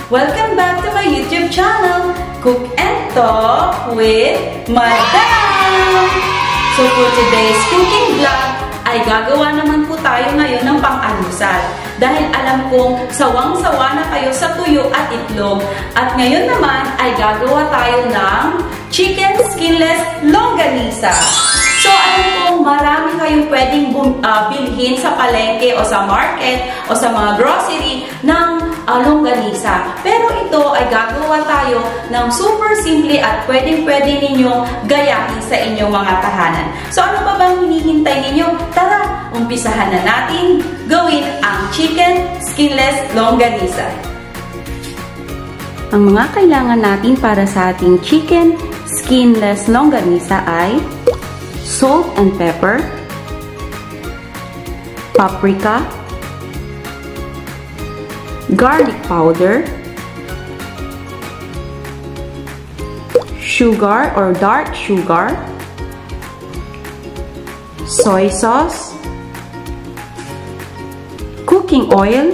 Welcome back to my YouTube channel, Cook and Talk with Madam! So for today's cooking vlog, ay gagawa naman po tayo ngayon ng pang-almusal. Dahil alam kong sawang-sawa na kayo sa tuyo at itlog. At ngayon naman ay gagawa tayo ng chicken skinless longganisa. So, alam kong marami kayong pwedeng bilhin sa palengke o sa market o sa mga grocery ng longganisa. Pero ito ay gagawa tayo ng super simple at pwedeng-pwede ninyong gayahin sa inyong mga tahanan. So, ano pa bang hinihintay ninyo? Tara, umpisahan na natin gawin ang chicken skinless longganisa. Ang mga kailangan natin para sa ating chicken skinless longganisa ay salt and pepper, paprika, garlic powder, sugar or dark sugar, soy sauce, cooking oil,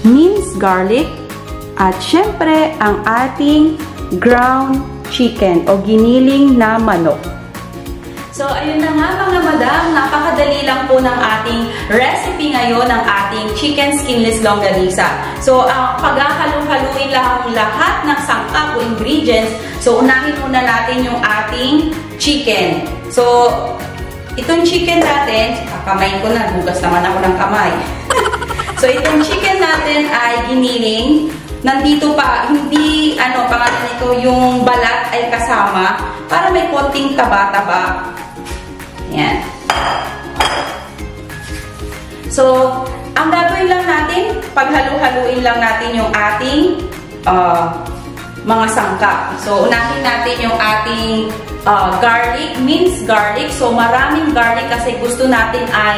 minced garlic, at syempre ang ating ground chicken o giniling na manok. So, ayun na nga mga madam, napakadali lang po ng ating recipe ngayon ng ating chicken skinless longganisa. So, pagkakaluhaluin lang ang lahat ng sangkap o ingredients. So, unahin muna natin yung ating chicken. So, itong chicken natin, kamay ko na, bugas naman ako ng kamay. So, itong chicken natin ay giniling. Nandito pa, hindi, pangalan nito, yung balat ay kasama para may konting taba-taba. Yan. So, ang gagawin lang natin, paghalu-haluin lang natin yung ating mga sangkap. So, unahin natin yung ating garlic, minced garlic. So, maraming garlic kasi gusto natin ay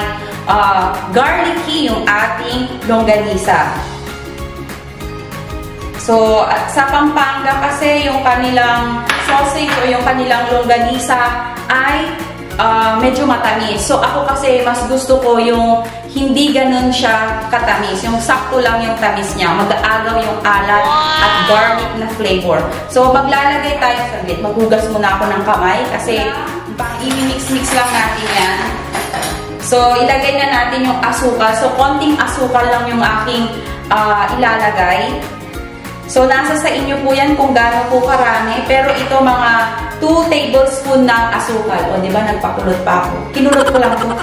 garlicky yung ating longganisa. So, at sa Pampanga kasi yung kanilang sausage o yung kanilang longganisa ay medyo matamis. So, ako kasi mas gusto ko yung hindi ganun siya katamis. Yung sakto lang yung tamis niya. Mag-aagaw yung alat at garlic na flavor. So, maglalagay tayo saglit. Maghugas muna ako ng kamay kasi i-mix-mix lang natin yan. So, ilagay na natin yung asukal. So, konting asukal lang yung aking ilalagay. So, nasa sa inyo po yan kung gaano po karami. Pero ito mga 2 tablespoon ng asukal. O, di ba? Nagpakulot pa ako. Kinulot ko lang po.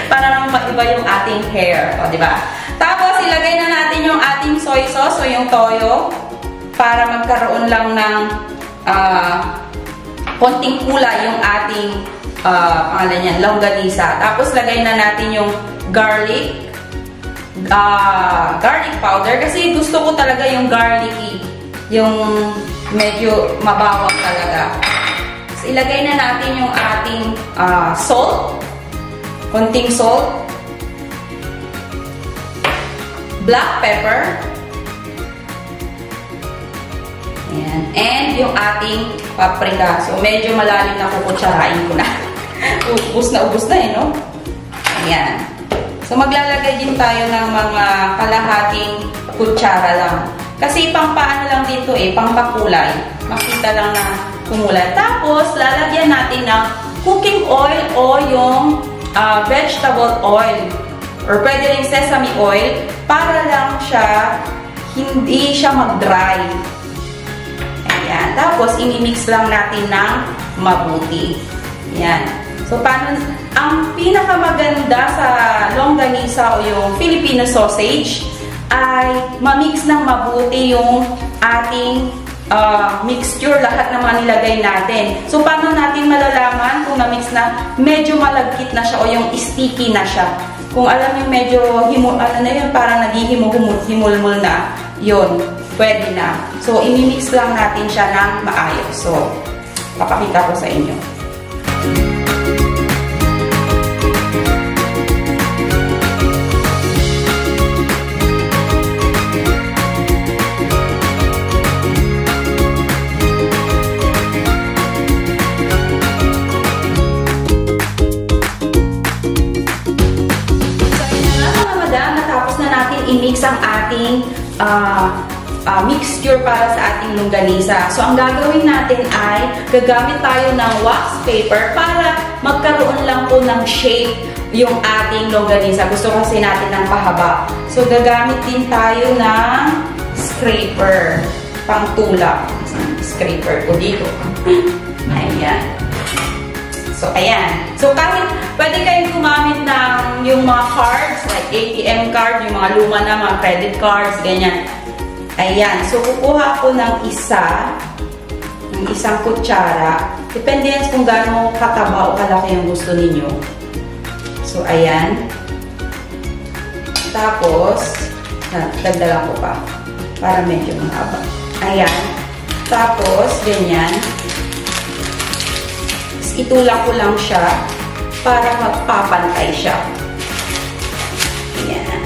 Para naman maiba yung ating hair. O, di ba? Tapos, ilagay na natin yung ating soy sauce o yung toyo. Para magkaroon lang ng konting kulay yung ating pangalan yan, longganisa. Tapos, lagay na natin yung garlic powder kasi gusto ko talaga yung garlicky, yung medyo mabawang talaga. So, ilagay na natin yung ating salt, konting salt, black pepper, ayan, and yung ating paprika. So, medyo malalim na kukutsarain ko na. Ubus na no? Ayan. So, maglalagay din tayo ng mga kalahating kutsara lang. Kasi pampaano lang dito pampakulay. Makita lang na kumulay. Tapos, lalagyan natin ng cooking oil o yung vegetable oil. Or pwede rin sesame oil para lang siya, hindi siya mag-dry. Ayan. Tapos, imimix lang natin ng mabuti. Ayan. So, paano, ang pinakamaganda sa longganisa o yung Filipino sausage ay mamix ng mabuti yung ating mixture, lahat ng mga nilagay natin. So, paano natin malalaman kung na-mix na medyo malagkit na siya o yung sticky na siya? Kung alam yung medyo, parang naghihimul-himul na, yun, pwede na. So, imimix lang natin siya ng maayos. So, papakita ko sa inyo. i-mix ang mixture para sa ating longganisa. So, ang gagawin natin ay gagamit tayo ng wax paper para magkaroon lang po ng shape yung ating longganisa. Gusto kasi natin ng pahaba. So, gagamit din tayo ng scraper. Pangtulak. Scraper ko dito. Ayan. So, ayan. So, kahit pwede kayong gumamit ng yung mga cards, like ATM card, yung mga luma na, mga credit cards, ganyan. Ayan. So, kukuha ko ng isang kutsara. Depende yan kung gaano kataba o kalaki yung gusto ninyo. So, ayan. Tapos, dagdagan ko pa para medyo mahaba. Ayan. Tapos, ganyan. Itulak ko lang siya para magpapantay siya. Ayan.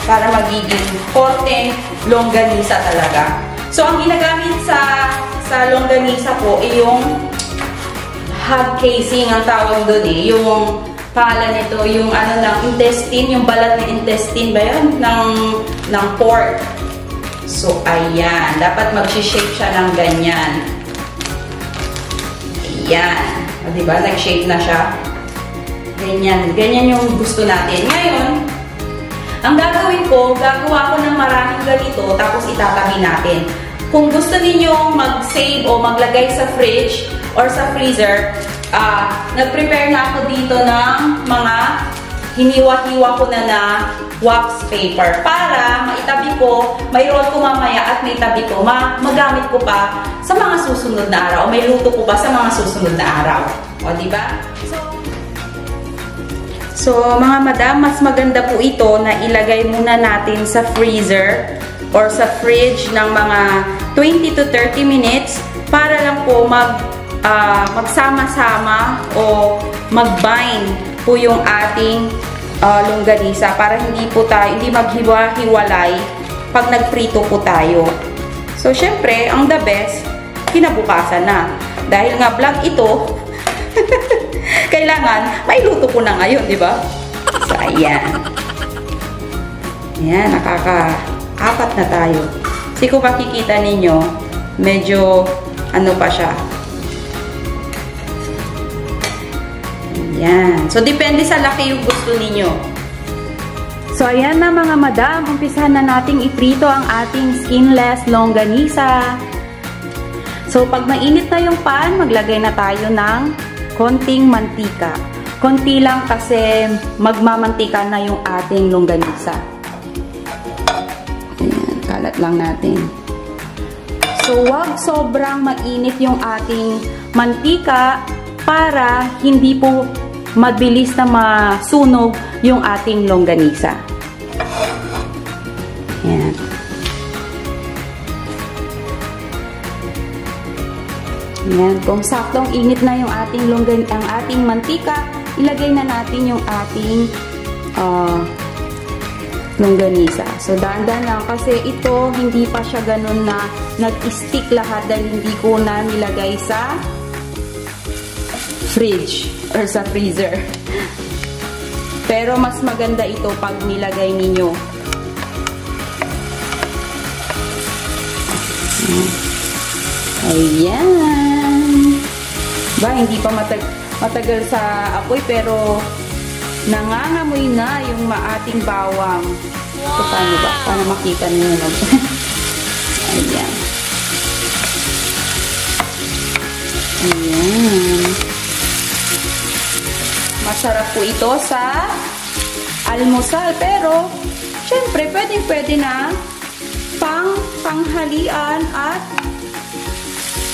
Para magiging konting longganisa talaga. So, ang ginagamit sa longganisa po ay yung hog casing ang tawag doon eh. Yung pangalan nito, yung ano ng intestine, yung balat ng intestine ba yun? Ng pork. So, ayan. Dapat mag-shape siya ng ganyan. Ayan. O, diba? Nag-shape na siya. Ganyan. Ganyan yung gusto natin. Ngayon, ang gagawin ko, gagawa ko ng maraming ganito, tapos itatabi natin. Kung gusto ninyong mag-save o maglagay sa fridge or sa freezer, nag-prepare na ako dito ng mga hiniwa-hiwa ko na wax paper para maitabi ko, may roll ko mamaya at may tabi ko, magamit ko pa sa mga susunod na araw o may luto ko pa sa mga susunod na araw. O, diba? So, mga madam, mas maganda po ito na ilagay muna natin sa freezer or sa fridge ng mga 20 to 30 minutes para lang po magsama-sama o mag-bind po yung ating longganisa para hindi maghiwa-hiwalay pag nagprito po tayo. So, syempre, ang the best, kinabukasan na. Dahil nga vlog ito, kailangan, may luto ko na ngayon, di ba? So, ayan. Ayan, nakaka-apat na tayo. Kasi kung makikita ninyo, medyo, ano pa siya. Ayan. So, depende sa laki yung gusto ninyo. So, ayan na mga madam. Umpisahan na nating iprito ang ating skinless longganisa. So, pag mainit na yung pan, maglagay na tayo ng konting mantika. Konti lang kasi magmamantika na yung ating longganisa. Ayan, kalat lang natin. So, wag sobrang mainit yung ating mantika para hindi po mabilis na masunog yung ating longganisa. Ayan. Ayan. Kung saktong init na yung ating mantika, ilagay na natin yung ating longganisa. So, dahan-dahan lang kasi ito, hindi pa siya ganun na nag-stick lahat dahil hindi ko na nilagay sa fridge or sa freezer. Pero mas maganda ito pag nilagay ninyo. Ayan. Ba, hindi pa matagal sa apoy pero nangangamoy na yung ating bawang. So, paano ba? Paano makita ninyo? Ayan. Ayan. Masarap po ito sa almusal. Pero, syempre, pwede na panghalian at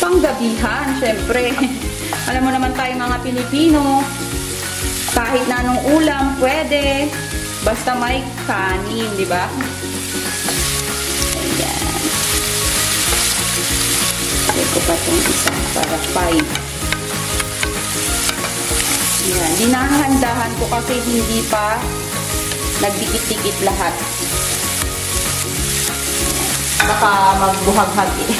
panggabihan. Syempre, alam mo naman tayo mga Pilipino, kahit na anong ulam, pwede. Basta may kanin, di ba? Ayan. Lagay ko pa itong isa para 5. Ayan. Dinahandahan ko kasi hindi pa nagdikit-dikit lahat. Baka magbuhag-hag eh.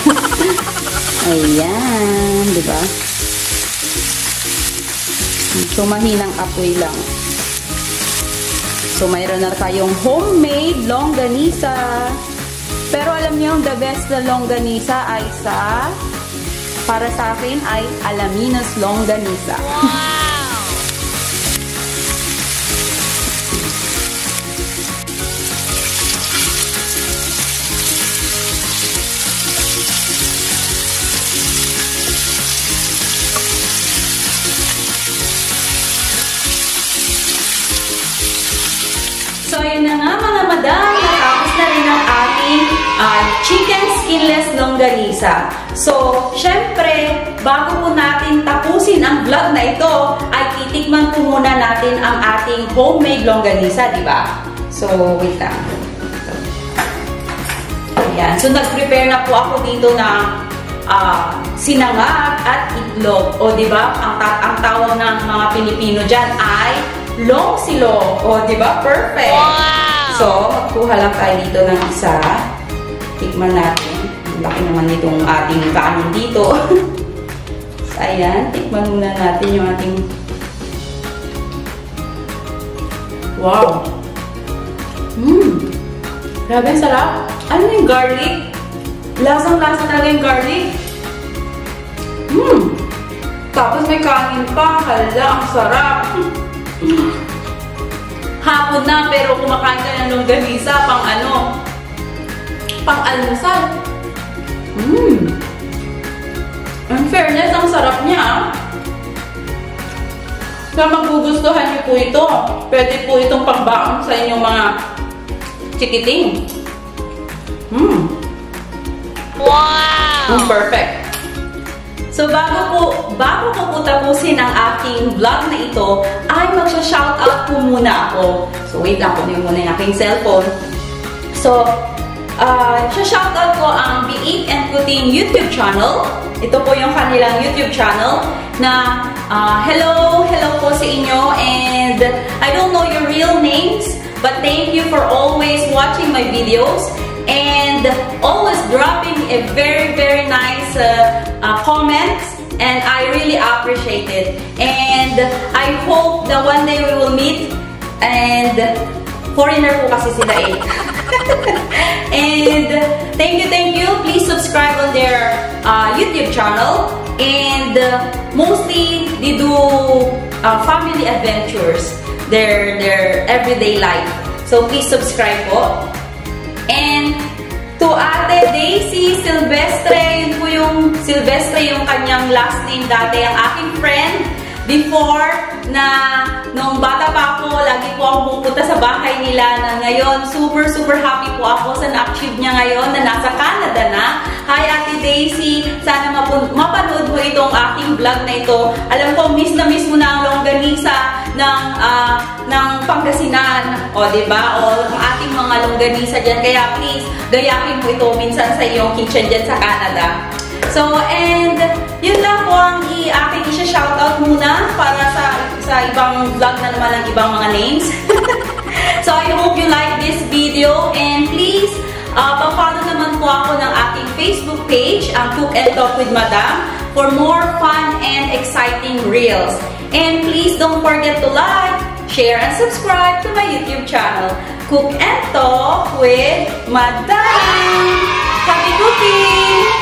Ayan, di ba? So, mahinang apoy lang. So, mayroon na tayong homemade longganisa. Pero alam niyo, the best na longganisa ay para sa akin ay Alaminos longganisa. Wow! So, yun na nga mga madam, natapos na rin ang ating chicken skinless longganisa. So, syempre, bago po natin tapusin ang vlog na ito, ay titikman po muna natin ang ating homemade longganisa, di ba? So, wait lang. Ayan. So, nag-prepare na po ako dito ng sinangag at itlog. O, di ba? Ang tawag ng mga Pilipino dyan ay long silog. O, di ba? Perfect. Wow! So, magkuha lang tayo dito ng isa. Tikman natin. Laki naman itong ating kanin dito. So, ayan. Tikman muna natin yung ating... Wow! Grabe, sarap. Ano yung garlic? Lasang-lasa talaga yung garlic. Tapos may kanin pa. Hala, ang sarap. Hapon na, pero kumakain ka ng longganisa pang almusal. In fairness, ang sarap niya. Kaya magugustuhan niyo po ito. Pwede po itong pangbaon sa inyong mga chikiting. Wow! Perfect. So, bago ko tapusin ang aking vlog na ito, ay magsha-shoutout po muna ako. So, wait lang, kunin muna yung aking cellphone. So, shoutout ko ang Biik and Kuting YouTube channel. Ito po yung kanilang YouTube channel na hello po sa inyo, and I don't know your real names, but thank you for always watching my videos and always dropping a very, very nice comments, and I really appreciate it. And I hope that one day we will meet, and foreigner po kasi sila eh. And thank you. Please subscribe on their YouTube channel, and mostly they do family adventures, their everyday life. So please subscribe po. And to Ate Daisy Silvestre, yun po yung Silvestre yung kanyang last name dati, ang aking friend before, na nung bata pa ako, lagi po ako pupunta sa bahay nila, na ngayon super happy po ako sa na-achieve niya ngayon, na nasa Canada na. Hi Ate Daisy, sana mapanood mo itong aking vlog na ito. Alam ko, miss na miss mo na ang longganisa ng Pangasinan, o diba? O ang ating mga longganisa dyan, kaya please, gayahin mo ito minsan sa iyong kitchen dyan sa Canada. So, and yun lang po ang aking isa-shoutout muna para sa ibang vlog na naman ng ibang mga names. So, I hope you like this video, and please, pa-follow naman po ako ng aking Facebook page, ang Cook and Talk with Madam, for more fun and exciting reels. And please don't forget to like, share, and subscribe to my YouTube channel, Cook and Talk with Madam. Happy cooking!